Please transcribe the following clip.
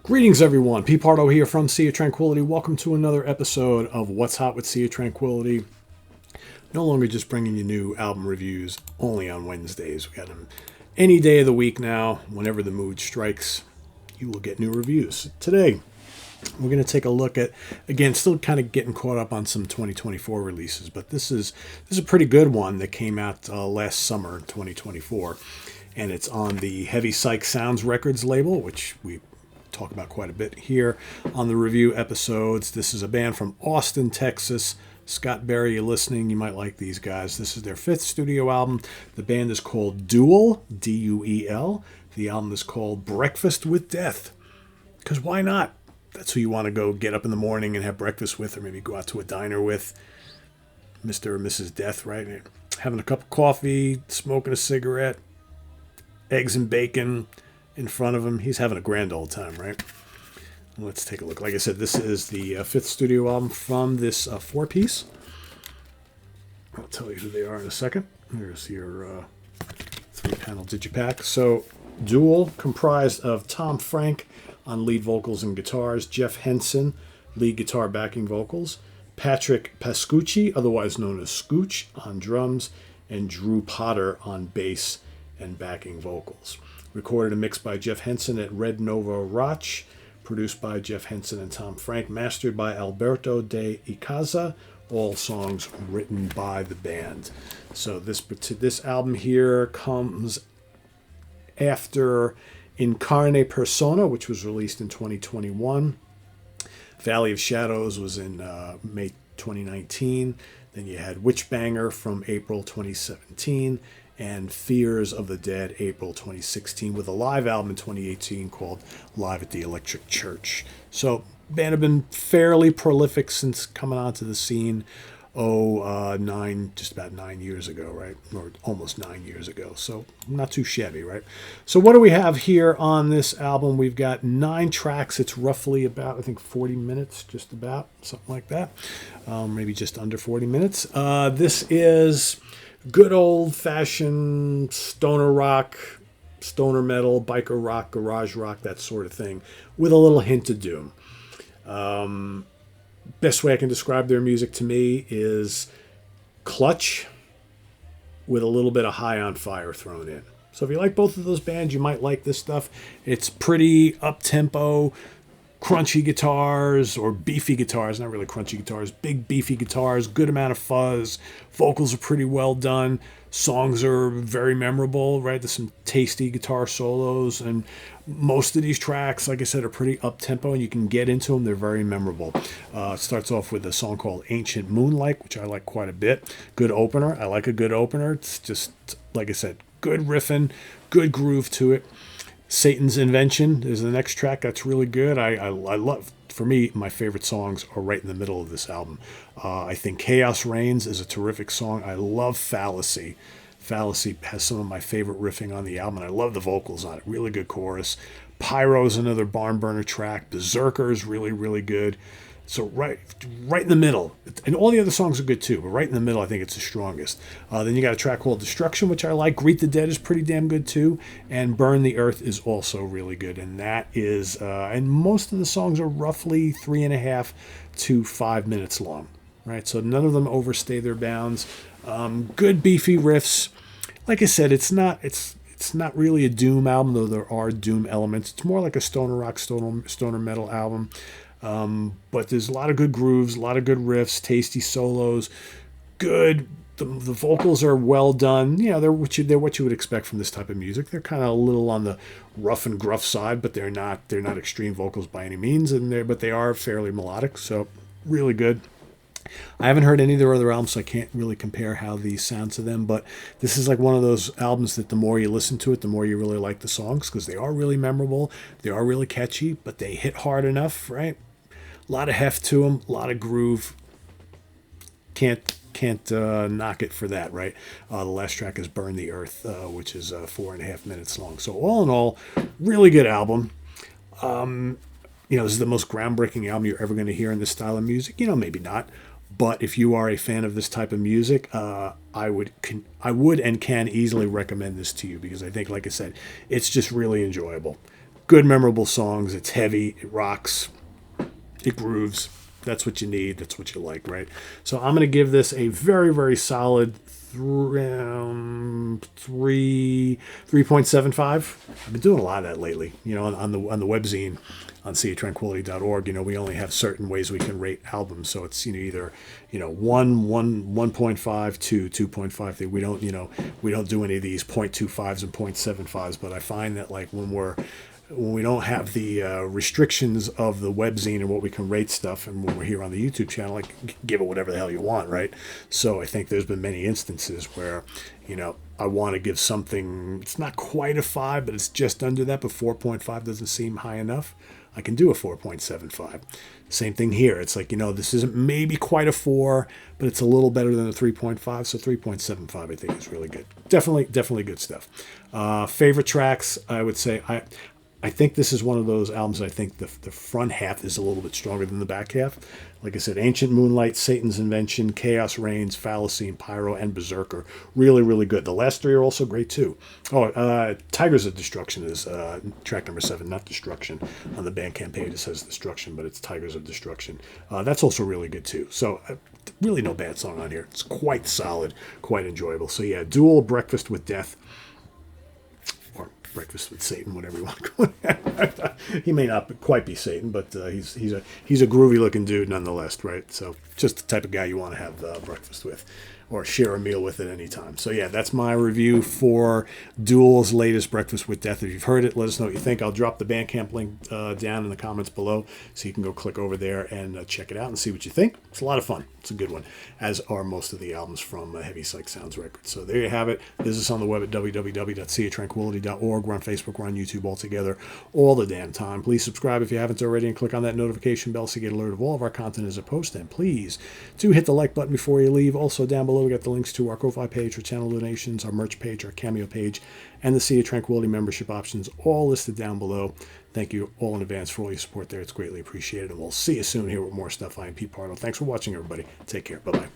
Greetings, everyone. Pete Pardo here from Sea of Tranquility. Welcome to another episode of What's Hot with Sea of Tranquility. No longer just bringing you new album reviews, only on Wednesdays. We got them any day of the week now. Whenever the mood strikes, you will get new reviews. Today, we're going to take a look at, again, still kind of getting caught up on some 2024 releases, but this is a pretty good one that came out last summer in 2024, and it's on the Heavy Psych Sounds Records label, which we talk about quite a bit here on the review episodes. This is a band from Austin, Texas. Scott Berry, you listening, you might like these guys. This is their fifth studio album. The band is called Duel, D-U-E-L. The album is called Breakfast with Death. Because why not? That's who you want to go get up in the morning and have breakfast with, or maybe go out to a diner with. Mr. or Mrs. Death, right? Having a cup of coffee, smoking a cigarette, eggs and bacon in front of him. He's having a grand old time, right? Let's take a look. Like I said, this is the fifth studio album from this four-piece. I'll tell you who they are in a second. Here's your three-panel digipack. So, Duel, comprised of Tom Frank on lead vocals and guitars, Jeff Henson, lead guitar backing vocals, Patrick Pascucci, otherwise known as Scooch, on drums, and Drew Potter on bass and backing vocals. Recorded and mixed by Jeff Henson at Red Nova Roch. Produced by Jeff Henson and Tom Frank. Mastered by Alberto de Icaza. All songs written by the band. So this album here comes after In Carne Persona, which was released in 2021. Valley of Shadows was in May 2019. Then you had Witchbanger from April 2017. And Fears of the Dead, April 2016, with a live album in 2018 called Live at the Electric Church. So, band have been fairly prolific since coming onto the scene, just about 9 years ago, right? Or almost 9 years ago. So, not too shabby, right? So, what do we have here on this album? We've got 9 tracks. It's roughly about, I think, 40 minutes, just about, something like that. Maybe just under 40 minutes. This is good old-fashioned stoner rock, stoner metal, biker rock, garage rock, that sort of thing, with a little hint of doom. Best way I can describe their music to me is clutch with a little bit of High on Fire thrown in. So if you like both of those bands, you might like this stuff. It's pretty up-tempo, crunchy guitars, or beefy guitars, not really crunchy guitars, big beefy guitars, good amount of fuzz, vocals are pretty well done, songs are very memorable, right? There's some tasty guitar solos, and most of these tracks, like I said, are pretty up-tempo, and you can get into them, they're very memorable. It starts off with a song called Ancient Moonlight, which I like quite a bit. Good opener, I like a good opener, it's just, like I said, good riffing, good groove to it. Satan's Invention is the next track that's really good. I love, for me, my favorite songs are right in the middle of this album. I think Chaos Reigns is a terrific song. I love Fallacy. Fallacy has some of my favorite riffing on the album, and I love the vocals on it. Really good chorus. Pyro is another barn burner track. Berserker is really, really good. So right in the middle, and all the other songs are good too, but right in the middle, I think it's the strongest. Then you got a track called Destruction, which I like. Greet the Dead is pretty damn good too, and Burn the Earth is also really good. And that is, and most of the songs are roughly 3.5 to 5 minutes long, right? So none of them overstay their bounds. Good beefy riffs. Like I said, it's not really a doom album, though there are doom elements. It's more like a stoner rock, stoner metal album. But there's a lot of good grooves, a lot of good riffs, tasty solos, good. The vocals are well done. You know, they're what you would expect from this type of music. They're kind of a little on the rough and gruff side, but they're not extreme vocals by any means. But they are fairly melodic, so really good. I haven't heard any of their other albums, so I can't really compare how these sound to them, but this is like one of those albums that the more you listen to it, the more you really like the songs, because they are really memorable, they are really catchy, but they hit hard enough, right? A lot of heft to them, a lot of groove. Can't knock it for that, right? The last track is Burn the Earth, which is 4.5 minutes long. So all in all, really good album. This is the most groundbreaking album you're ever going to hear in this style of music. Maybe not. But if you are a fan of this type of music, I would and can easily recommend this to you, because I think, like I said, it's just really enjoyable. good, memorable songs. It's heavy, it rocks, it grooves. That's what you need. That's what you like, right? So I'm going to give this a very, very solid 3.75. I've been doing a lot of that lately. On the webzine on seatranquility.org. We only have certain ways we can rate albums, so it's either 1.5 to 2.5. We don't do any of these 0.25s and 0.75s. But I find that like when we don't have the restrictions of the webzine and what we can rate stuff, and when we're here on the YouTube channel, like, give it whatever the hell you want, right? So I think there's been many instances where, I want to give something, it's not quite a 5, but it's just under that, but 4.5 doesn't seem high enough. I can do a 4.75. Same thing here. It's like, this isn't maybe quite a 4, but it's a little better than a 3.5. So 3.75, I think, is really good. Definitely good stuff. Favorite tracks, I would say, I think this is one of those albums. I think the front half is a little bit stronger than the back half. Like I said, Ancient Moonlight, Satan's Invention, Chaos Reigns, Fallacy, and Pyro, and Berserker. Really, really good. The last 3 are also great, too. Tigers of Destruction is track number 7, not Destruction. On the Bandcamp page, it says Destruction, but it's Tigers of Destruction. That's also really good, too. So really no bad song on here. It's quite solid, quite enjoyable. So yeah, Duel Breakfast with Death. Breakfast with Satan, whatever you want to call it. He may not quite be Satan, but he's a groovy looking dude nonetheless, right? So just the type of guy you want to have breakfast with or share a meal with at any time. So yeah, that's my review for Duel's latest Breakfast with Death. If you've heard it, let us know what you think. I'll drop the Bandcamp link down in the comments below, so you can go click over there and check it out and see what you think. It's a lot of fun. It's a good one, as are most of the albums from Heavy Psych Sounds Records. So there you have it. Visit us on the web at www.seatranquility.org. We're on Facebook, we're on YouTube, all together, all the damn time. Please subscribe if you haven't already, and click on that notification bell so you get alert of all of our content as it posts. And please do hit the like button before you leave. Also down below, we got the links to our Ko-Fi page for channel donations, our merch page, our Cameo page, and the Sea of Tranquility membership options, all listed down below. Thank you all in advance for all your support there. It's greatly appreciated, and we'll see you soon here with more stuff. I am Pete Pardo. Thanks for watching, everybody. Take care. Bye-bye.